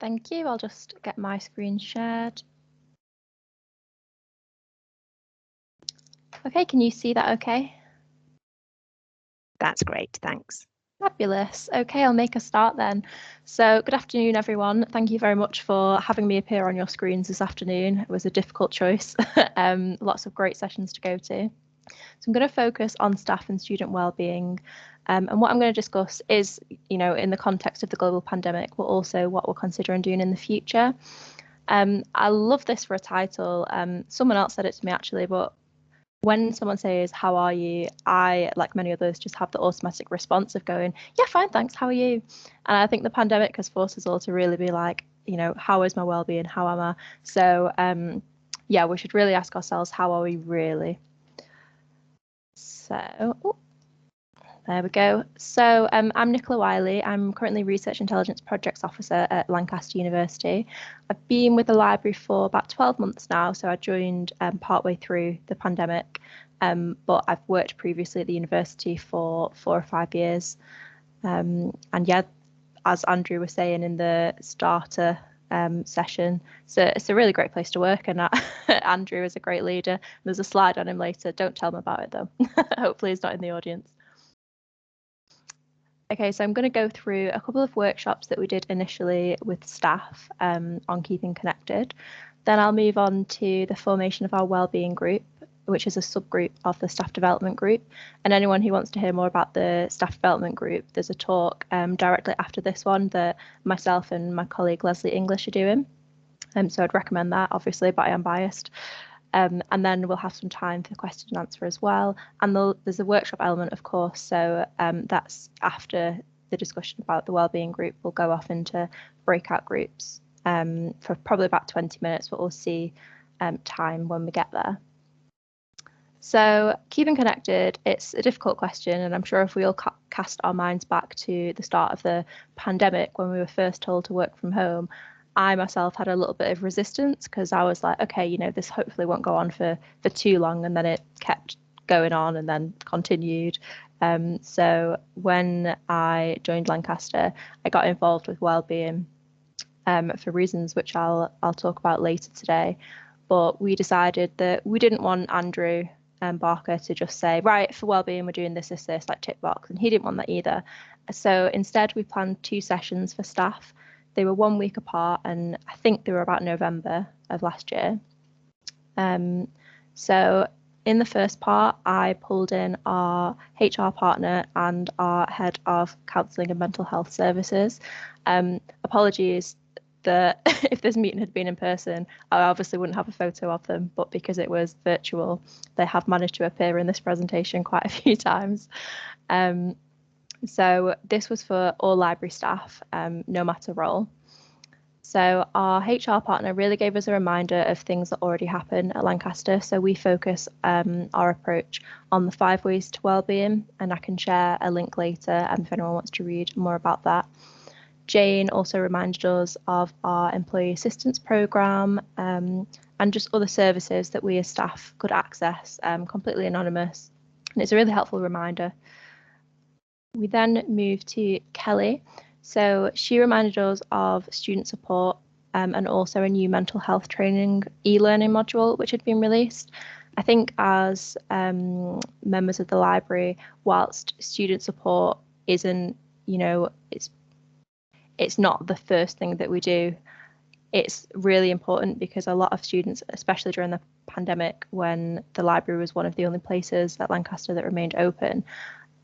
Thank you. I'll just get my screen shared. Okay, can you see that okay? That's great, thanks. Fabulous. Okay, I'll make a start then. So good afternoon, everyone. Thank you very much for having me appear on your screens this afternoon. It was a difficult choice. Lots of great sessions to go to. So I'm going to focus on staff and student wellbeing. And what I'm going to discuss is, in the context of the global pandemic, but also what we're considering doing in the future. I love this for a title. Someone else said it to me actually, but when someone says, "How are you?" I, like many others, just have the automatic response of going, "Yeah, fine, thanks. How are you?" And I think the pandemic has forced us all to really be like, how is my well-being? How am I? So, yeah, we should really ask ourselves, how are we really? So, there we go. So I'm Nicola Wylie. I'm currently Research Intelligence Projects Officer at Lancaster University. I've been with the library for about 12 months now, so I joined partway through the pandemic, but I've worked previously at the university for 4 or 5 years. And yeah, as Andrew was saying in the starter session, so it's a really great place to work, and Andrew is a great leader. There's a slide on him later. Don't tell him about it though. Hopefully he's not in the audience. Okay, so I'm going to go through a couple of workshops that we did initially with staff on keeping connected. Then I'll move on to the formation of our wellbeing group, which is a subgroup of the staff development group. And anyone who wants to hear more about the staff development group, there's a talk directly after this one that myself and my colleague Leslie English are doing. So I'd recommend that, obviously, but I am biased. And then we'll have some time for question and answer as well. And there's a workshop element, of course. So that's after the discussion about the wellbeing group. We'll go off into breakout groups for probably about 20 minutes, but we'll see time when we get there. So keeping connected, it's a difficult question. And I'm sure if we all cast our minds back to the start of the pandemic, when we were first told to work from home, I myself had a little bit of resistance because I was like, okay, this hopefully won't go on for too long. And then it kept going on and then continued. So when I joined Lancaster, I got involved with wellbeing for reasons which I'll talk about later today. But we decided that we didn't want Andrew Barker to just say, right, for wellbeing, we're doing this, like tick box. And he didn't want that either. So instead, we planned 2 sessions for staff. They were 1 week apart, and I think they were about November of last year. So in the first part, I pulled in our HR partner and our head of counselling and mental health services. Apologies that if this meeting had been in person, I obviously wouldn't have a photo of them, but because it was virtual, they have managed to appear in this presentation quite a few times. So this was for all library staff, no matter role. So our HR partner really gave us a reminder of things that already happen at Lancaster. So we focus our approach on the 5 ways to wellbeing, and I can share a link later if anyone wants to read more about that. Jane also reminded us of our employee assistance programme and just other services that we as staff could access completely anonymous. And it's a really helpful reminder. We then moved to Kelly. So she reminded us of student support and also a new mental health training e-learning module, which had been released. I think as members of the library, whilst student support isn't, it's not the first thing that we do, it's really important because a lot of students, especially during the pandemic, when the library was one of the only places at Lancaster that remained open,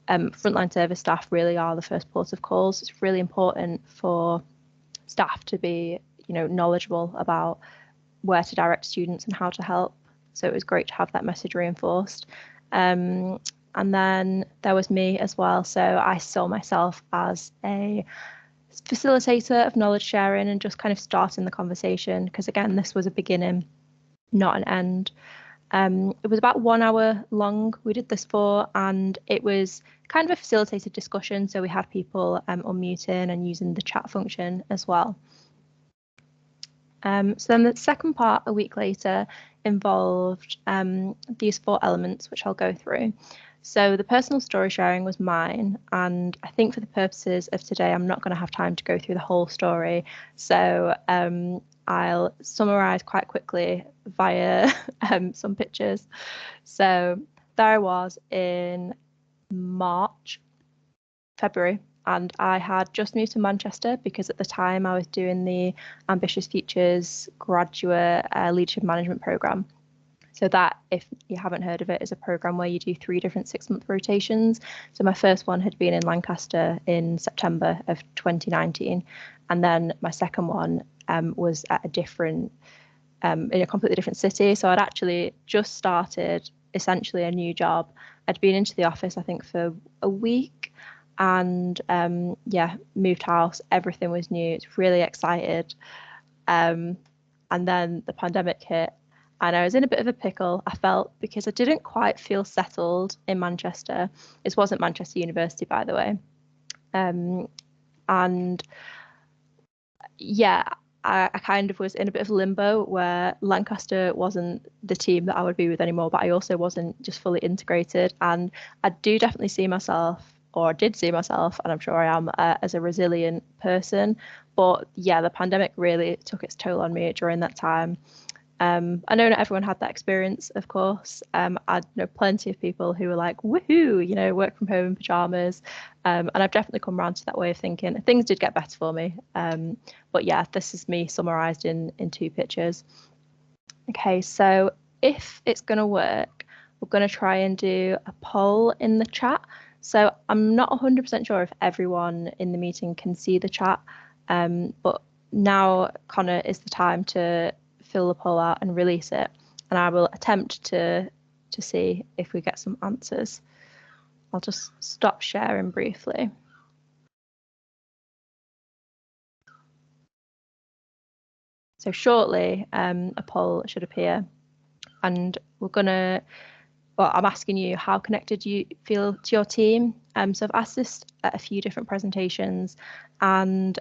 frontline service staff really are the first port of calls. It's really important for staff to be, knowledgeable about where to direct students and how to help. So it was great to have that message reinforced. And then there was me as well. So I saw myself as a facilitator of knowledge sharing and just kind of starting the conversation, because again, this was a beginning, not an end. It was about 1 hour long we did this for, and it was kind of a facilitated discussion. So we had people unmuting and using the chat function as well. So then the second part, a week later, involved these 4 elements, which I'll go through. So the personal story sharing was mine, and I think for the purposes of today, I'm not going to have time to go through the whole story. So I'll summarize quite quickly via some pictures. So there I was in February, and I had just moved to Manchester because at the time I was doing the Ambitious Futures graduate leadership management programme. So that, if you haven't heard of it, is a programme where you do 3 different 6-month rotations. So my first one had been in Lancaster in September of 2019. And then my second one was at in a completely different city. So I'd actually just started essentially a new job. I'd been into the office, I think, for a week, and moved house. Everything was new. It's really excited. And then the pandemic hit, and I was in a bit of a pickle, I felt, because I didn't quite feel settled in Manchester. This wasn't Manchester University, by the way. And yeah, I kind of was in a bit of limbo where Lancaster wasn't the team that I would be with anymore, but I also wasn't just fully integrated. And I do definitely see myself, or did see myself, and I'm sure I am, as a resilient person. But yeah, the pandemic really took its toll on me during that time. I know not everyone had that experience, of course. I know plenty of people who were like, woohoo, work from home in pajamas. And I've definitely come around to that way of thinking. Things did get better for me. But yeah, this is me summarised in 2 pictures. Okay, so if it's going to work, we're going to try and do a poll in the chat. So I'm not 100% sure if everyone in the meeting can see the chat. But now, Connor, is the time to fill the poll out and release it, and I will attempt to see if we get some answers. I'll just stop sharing briefly. So shortly a poll should appear, and I'm asking you, how connected you feel to your team? So I've asked this at a few different presentations, and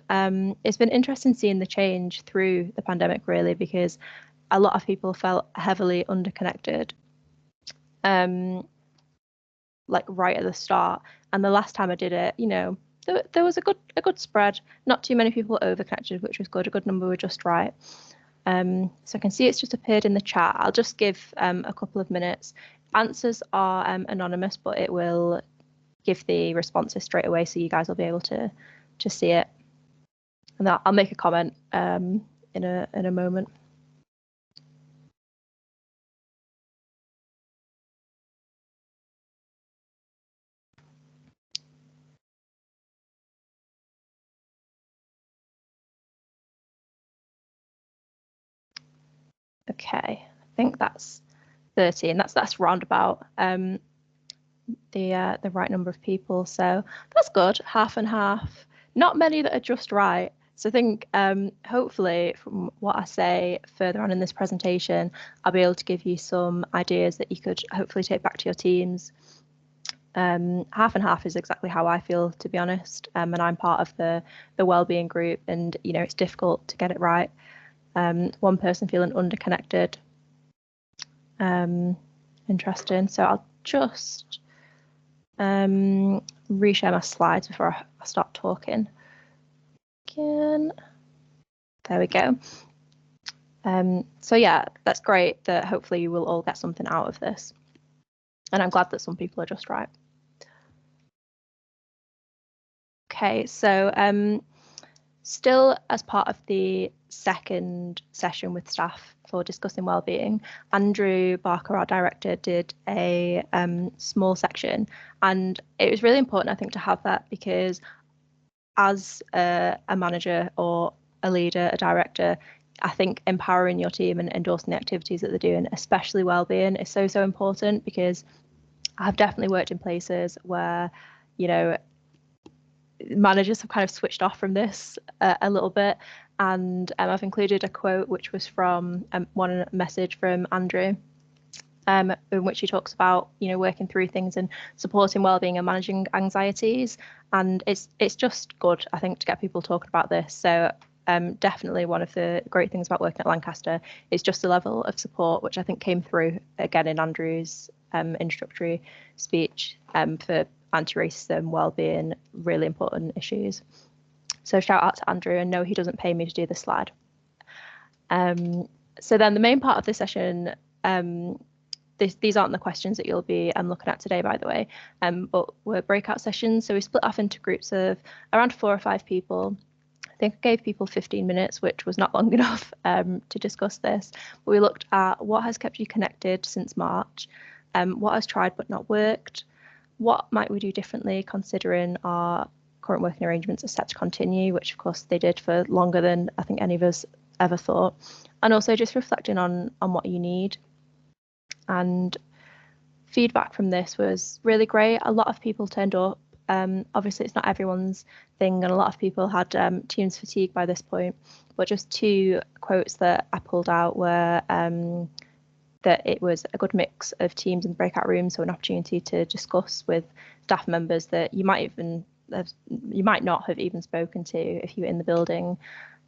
it's been interesting seeing the change through the pandemic, really, because a lot of people felt heavily underconnected, like right at the start. And the last time I did it, there was a good spread. Not too many people overconnected, which was good. A good number were just right. So I can see it's just appeared in the chat. I'll just give a couple of minutes. Answers are anonymous, but it will give the responses straight away, so you guys will be able to see it. And I'll make a comment in a moment. Okay, I think that's 13. That's roundabout the right number of people. So that's good. Half and half. Not many that are just right. So I think hopefully from what I say further on in this presentation, I'll be able to give you some ideas that you could hopefully take back to your teams. Half and half is exactly how I feel, to be honest. And I'm part of the wellbeing group, and it's difficult to get it right. One person feeling underconnected. Interesting. So I'll just reshare my slides before I start talking again. There we go. So yeah, that's great that hopefully you will all get something out of this. And I'm glad that some people are just right. Okay, so still as part of the second session with staff for discussing wellbeing, Andrew Barker, our director, did a small section, and it was really important, I think, to have that, because as a manager or a leader, a director, I think empowering your team and endorsing the activities that they're doing, especially wellbeing, is so important, because I've definitely worked in places where, managers have kind of switched off from this a little bit. And I've included a quote which was from one message from Andrew, in which he talks about working through things and supporting wellbeing and managing anxieties. And it's just good, I think, to get people talking about this. So definitely one of the great things about working at Lancaster is just the level of support, which I think came through again in Andrew's introductory speech, for anti-racism, wellbeing, really important issues. So shout out to Andrew, and no, he doesn't pay me to do this slide. So then the main part of the session, these aren't the questions that you'll be looking at today, by the way, but were breakout sessions. So we split off into groups of around 4 or 5 people. I think I gave people 15 minutes, which was not long enough to discuss this. But we looked at what has kept you connected since March, what has tried but not worked, what might we do differently considering our current working arrangements are set to continue, which of course they did for longer than I think any of us ever thought, and also just reflecting on what you need. And feedback from this was really great. A lot of people turned up. Obviously it's not everyone's thing, and a lot of people had Teams fatigue by this point, but just 2 quotes that I pulled out were that it was a good mix of teams in the breakout room, so an opportunity to discuss with staff members that you might not have even spoken to if you were in the building,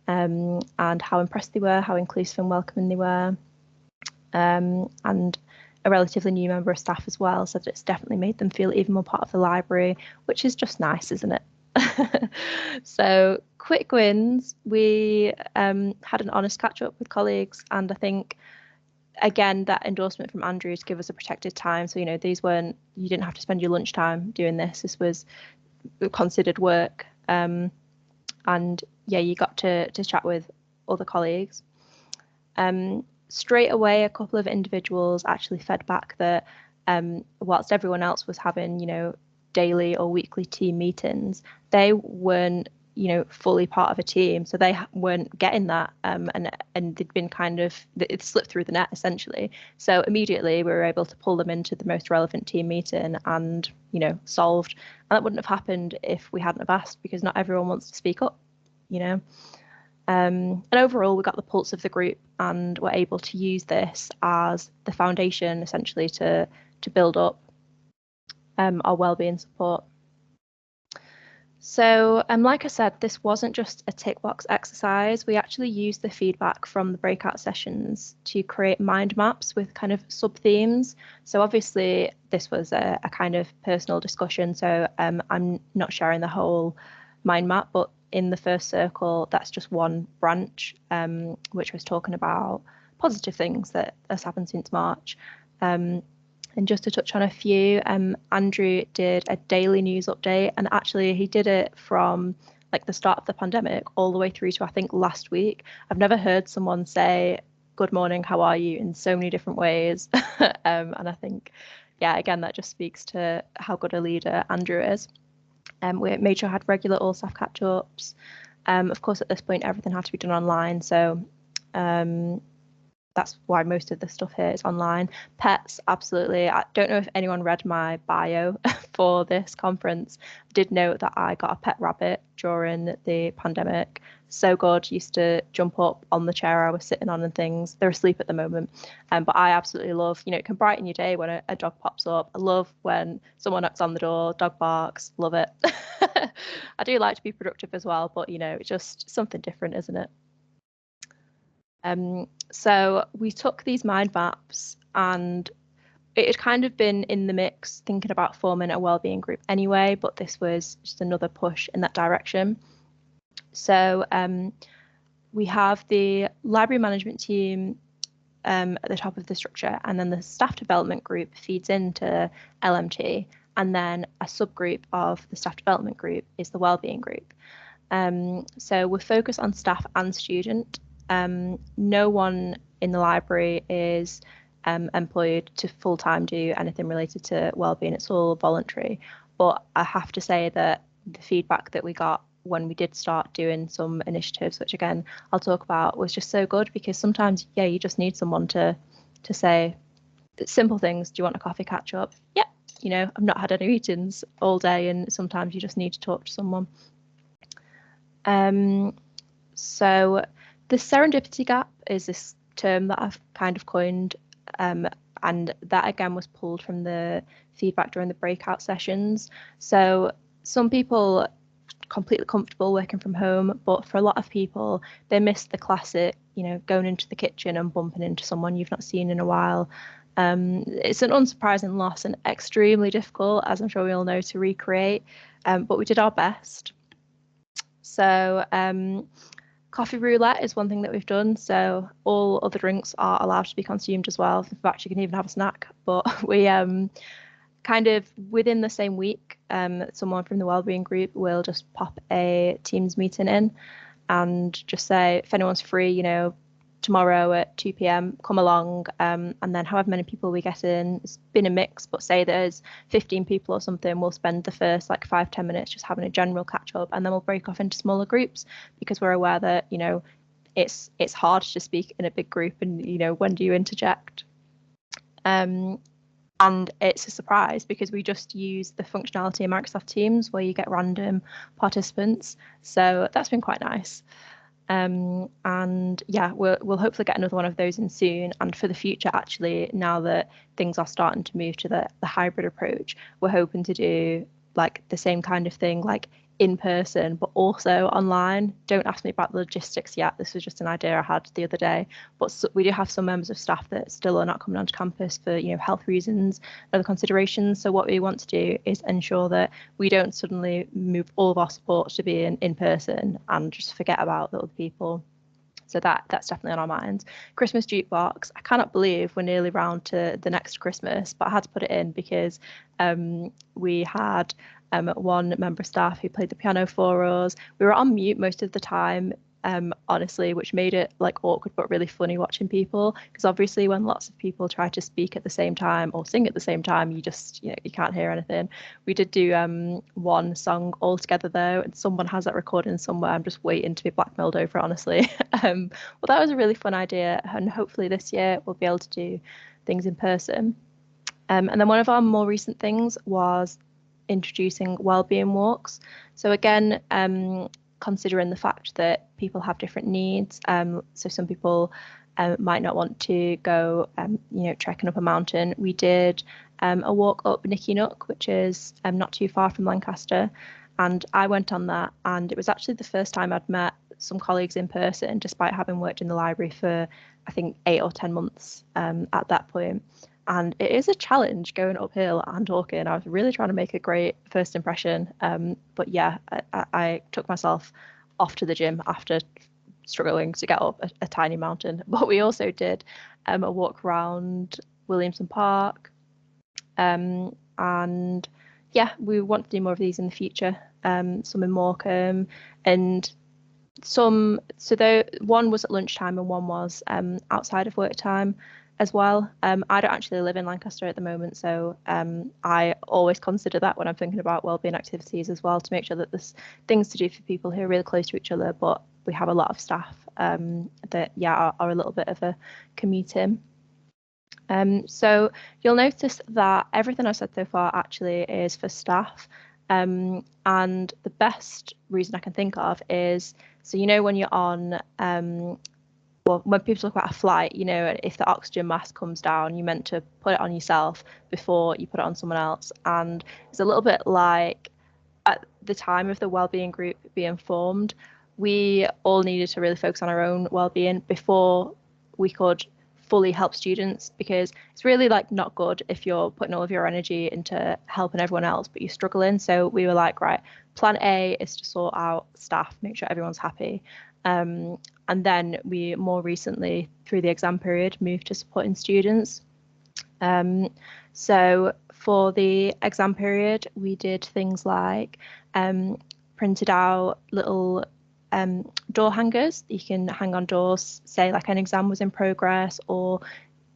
and how impressed they were, how inclusive and welcoming they were, and a relatively new member of staff as well said it's definitely made them feel even more part of the library, which is just nice, isn't it? So quick wins, we had an honest catch up with colleagues, and I think again that endorsement from Andrew to give us a protected time, so you didn't have to spend your lunchtime doing this was considered work, and yeah, you got to chat with other colleagues. Straight away, a couple of individuals actually fed back that whilst everyone else was having daily or weekly team meetings, they weren't fully part of a team, so they weren't getting that, and they'd been it slipped through the net essentially. So immediately we were able to pull them into the most relevant team meeting and solved, and that wouldn't have happened if we hadn't have asked, because not everyone wants to speak up. And overall we got the pulse of the group and were able to use this as the foundation essentially to build up our wellbeing support. So like I said, this wasn't just a tick box exercise. We actually used the feedback from the breakout sessions to create mind maps with kind of sub themes. So obviously this was a kind of personal discussion, so I'm not sharing the whole mind map, but in the first circle, that's just one branch, which was talking about positive things that has happened since March. And just to touch on a few, Andrew did a daily news update, and actually he did it from like the start of the pandemic all the way through to I think last week. I've never heard someone say good morning, how are you, in so many different ways. And I think, yeah, again, that just speaks to how good a leader Andrew is. We made sure I had regular all staff catch-ups. Of course, at this point, everything had to be done online, so that's why most of the stuff here is online. Pets, absolutely. I don't know if anyone read my bio for this conference. I did note that I got a pet rabbit during the pandemic. So good. Used to jump up on the chair I was sitting on and things. They're asleep at the moment. But I absolutely love, it can brighten your day when a dog pops up. I love when someone knocks on the door, dog barks, love it. I do like to be productive as well, but it's just something different, isn't it? So we took these mind maps, and it had kind of been in the mix thinking about forming a wellbeing group anyway, but this was just another push in that direction. So we have the library management team at the top of the structure, and then the staff development group feeds into LMT, and then a subgroup of the staff development group is the wellbeing group. So we're focused on staff and student. No one in the library is employed to full-time do anything related to wellbeing. It's all voluntary. But I have to say that the feedback that we got when we did start doing some initiatives, which again I'll talk about, was just so good, because sometimes, yeah, you just need someone to say simple things. Do you want a coffee catch up? Yeah, I've not had any meetings all day, and sometimes you just need to talk to someone. So the serendipity gap is this term that I've kind of coined, and that again was pulled from the feedback during the breakout sessions. So some people completely comfortable working from home, but for a lot of people, they miss the classic, going into the kitchen and bumping into someone you've not seen in a while. It's an unsurprising loss and extremely difficult, as I'm sure we all know, to recreate, but we did our best. So coffee roulette is one thing that we've done. So all other drinks are allowed to be consumed as well. In fact, you can even have a snack. But we kind of within the same week, someone from the wellbeing group will just pop a Teams meeting in and just say, if anyone's free, tomorrow at 2 p.m, come along, and then however many people we get in, it's been a mix, but say there's 15 people or something, we'll spend the first like 5-10 minutes just having a general catch up, and then we'll break off into smaller groups because we're aware that it's hard to speak in a big group, and when do you interject? And it's a surprise because we just use the functionality in Microsoft Teams where you get random participants, so that's been quite nice. And yeah, we'll hopefully get another one of those in soon. And for the future, actually, now that things are starting to move to the hybrid approach, we're hoping to do like the same kind of thing, like in person, but also online. Don't ask me about the logistics yet. This was just an idea I had the other day. But we do have some members of staff that still are not coming onto campus for health reasons, other considerations. So what we want to do is ensure that we don't suddenly move all of our support to be in person and just forget about the other people. So that's definitely on our minds. Christmas jukebox. I cannot believe we're nearly round to the next Christmas, but I had to put it in because we had one member of staff who played the piano for us. We were on mute most of the time, honestly, which made it like awkward but really funny watching people, because obviously when lots of people try to speak at the same time or sing at the same time, you just you can't hear anything. We did do one song all together though, and someone has that recording somewhere. I'm just waiting to be blackmailed over it, honestly. Well, that was a really fun idea, and hopefully this year we'll be able to do things in person. And then one of our more recent things was introducing wellbeing walks. So again, considering the fact that people have different needs, so some people might not want to go trekking up a mountain. We did a walk up Nicky Nook, which is not too far from Lancaster, and I went on that, and it was actually the first time I'd met some colleagues in person, despite having worked in the library for I think 8 or 10 months at that point. And it is a challenge going uphill and talking. I was really trying to make a great first impression. But yeah, I took myself off to the gym after struggling to get up a tiny mountain. But we also did a walk around Williamson Park. And yeah, we want to do more of these in the future. Some in Morecambe, and some. So one was at lunchtime and one was outside of work time as well. I don't actually live in Lancaster at the moment, so I always consider that when I'm thinking about wellbeing activities as well, to make sure that there's things to do for people who are really close to each other, but we have a lot of staff that are a little bit of a commute in. So you'll notice that everything I've said so far actually is for staff, and the best reason I can think of is, so when you're on well, when people talk about a flight, if the oxygen mask comes down, you're meant to put it on yourself before you put it on someone else. And it's a little bit like at the time of the wellbeing group being formed, we all needed to really focus on our own wellbeing before we could fully help students, because it's really like not good if you're putting all of your energy into helping everyone else but you're struggling. So we were like, right, plan A is to sort out staff, make sure everyone's happy. And then we more recently, through the exam period, moved to supporting students. So for the exam period, we did things like printed out little door hangers that you can hang on doors, say like an exam was in progress, or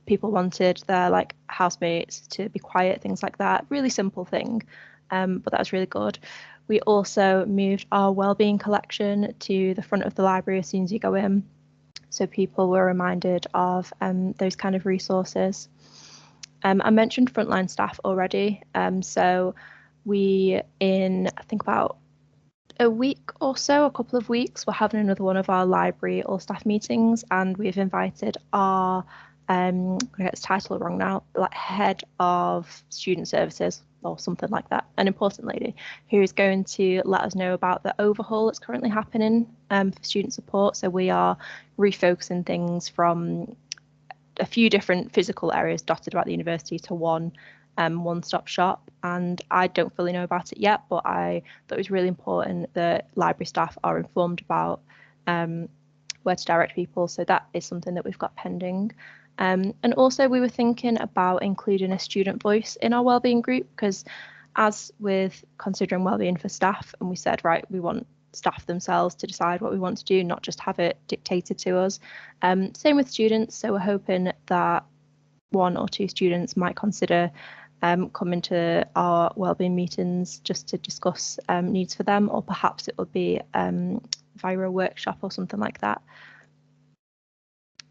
people wanted their like housemates to be quiet, things like that. Really simple thing, but that was really good. We also moved our wellbeing collection to the front of the library as soon as you go in, so people were reminded of those kind of resources. I mentioned frontline staff already, so we, in I think about a week or so, a couple of weeks, we're having another one of our library all staff meetings, and we've invited our I'm gonna get his title wrong now, like head of student services or something like that, an important lady who is going to let us know about the overhaul that's currently happening for student support. So we are refocusing things from a few different physical areas dotted about the university to one-stop shop, and I don't fully know about it yet, but I thought it was really important that library staff are informed about where to direct people. So that is something that we've got pending. And also we were thinking about including a student voice in our wellbeing group, because as with considering wellbeing for staff, and we said, right, we want staff themselves to decide what we want to do, not just have it dictated to us. Same with students. So we're hoping that 1 or 2 students might consider coming to our wellbeing meetings just to discuss needs for them, or perhaps it will be via a workshop or something like that.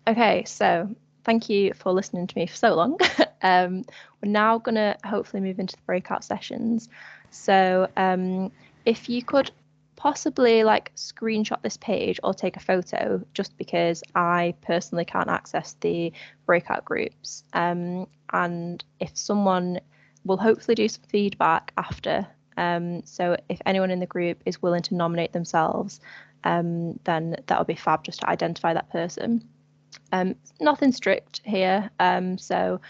Okay, so thank you for listening to me for so long. We're now going to hopefully move into the breakout sessions. So if you could possibly like screenshot this page or take a photo, just because I personally can't access the breakout groups. And if someone will hopefully do some feedback after. So if anyone in the group is willing to nominate themselves, then that would be fab, just to identify that person. Nothing strict here. So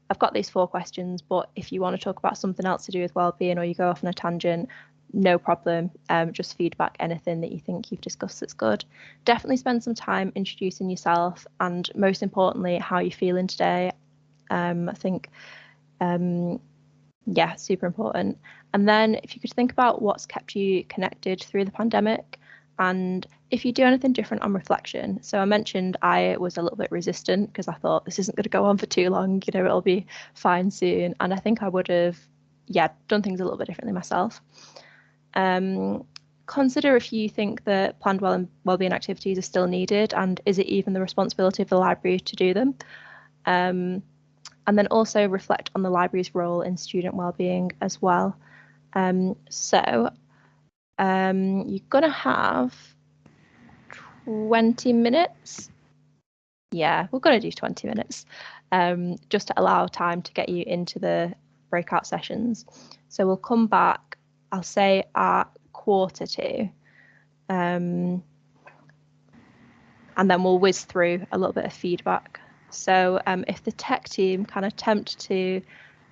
I've got these 4 questions, but if you want to talk about something else to do with wellbeing, or you go off on a tangent, no problem. Just feedback anything that you think you've discussed that's good. Definitely spend some time introducing yourself, and most importantly, how you're feeling today. I think, yeah, super important. And then if you could think about what's kept you connected through the pandemic, and if you do anything different on reflection. So I mentioned I was a little bit resistant because I thought this isn't going to go on for too long, you know, it'll be fine soon. And I think I would have, yeah, done things a little bit differently myself. Consider if you think that planned wellbeing activities are still needed, and is it even the responsibility of the library to do them? And then also reflect on the library's role in student wellbeing as well. So you're going to have 20 minutes. Yeah, we're going to do 20 minutes just to allow time to get you into the breakout sessions. So we'll come back, I'll say at 1:45, and then we'll whiz through a little bit of feedback. So if the tech team can attempt to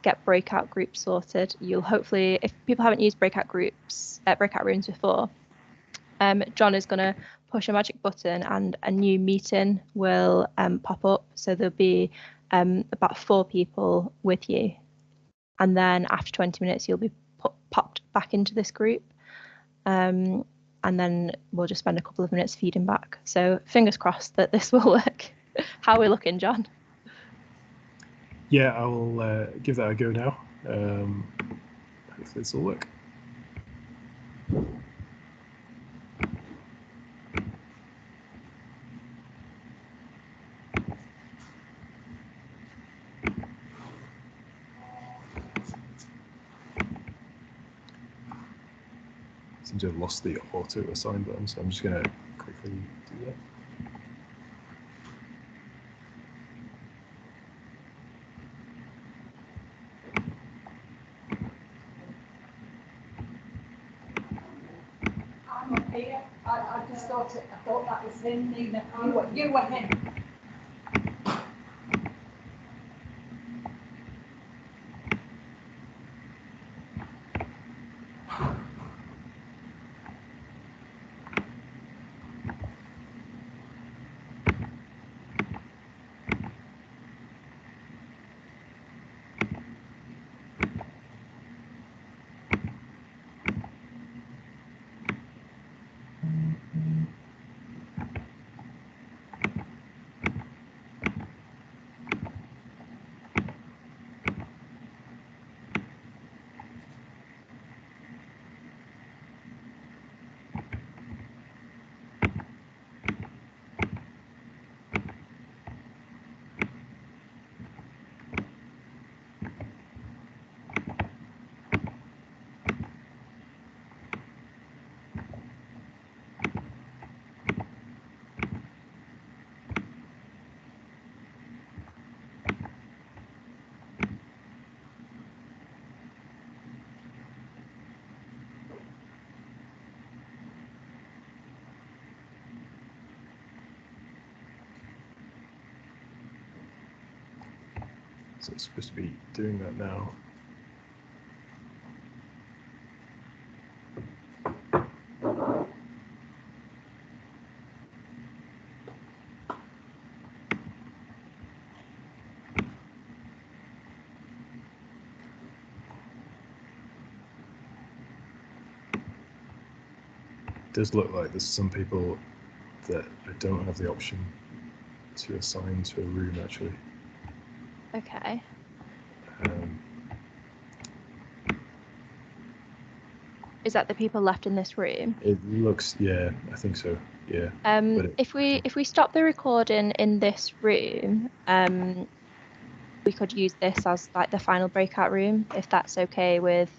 get breakout groups sorted, you'll hopefully, if people haven't used breakout rooms before, John is going to push a magic button and a new meeting will pop up. So there'll be about 4 people with you. And then after 20 minutes, you'll be popped back into this group. And then we'll just spend a couple of minutes feeding back. So fingers crossed that this will work. How are we looking, John? Yeah, I will give that a go now. Hopefully this will work. Seem to have lost the auto assign button, so I'm just going to quickly do that. I'm up here. I just thought that was him, Nina. You were him. So it's supposed to be doing that now. It does look like there's some people that I don't have the option to assign to a room actually. Okay. Is that the people left in this room? It looks, yeah, I think so. Yeah. If we stop the recording in this room, we could use this as like the final breakout room, if that's okay with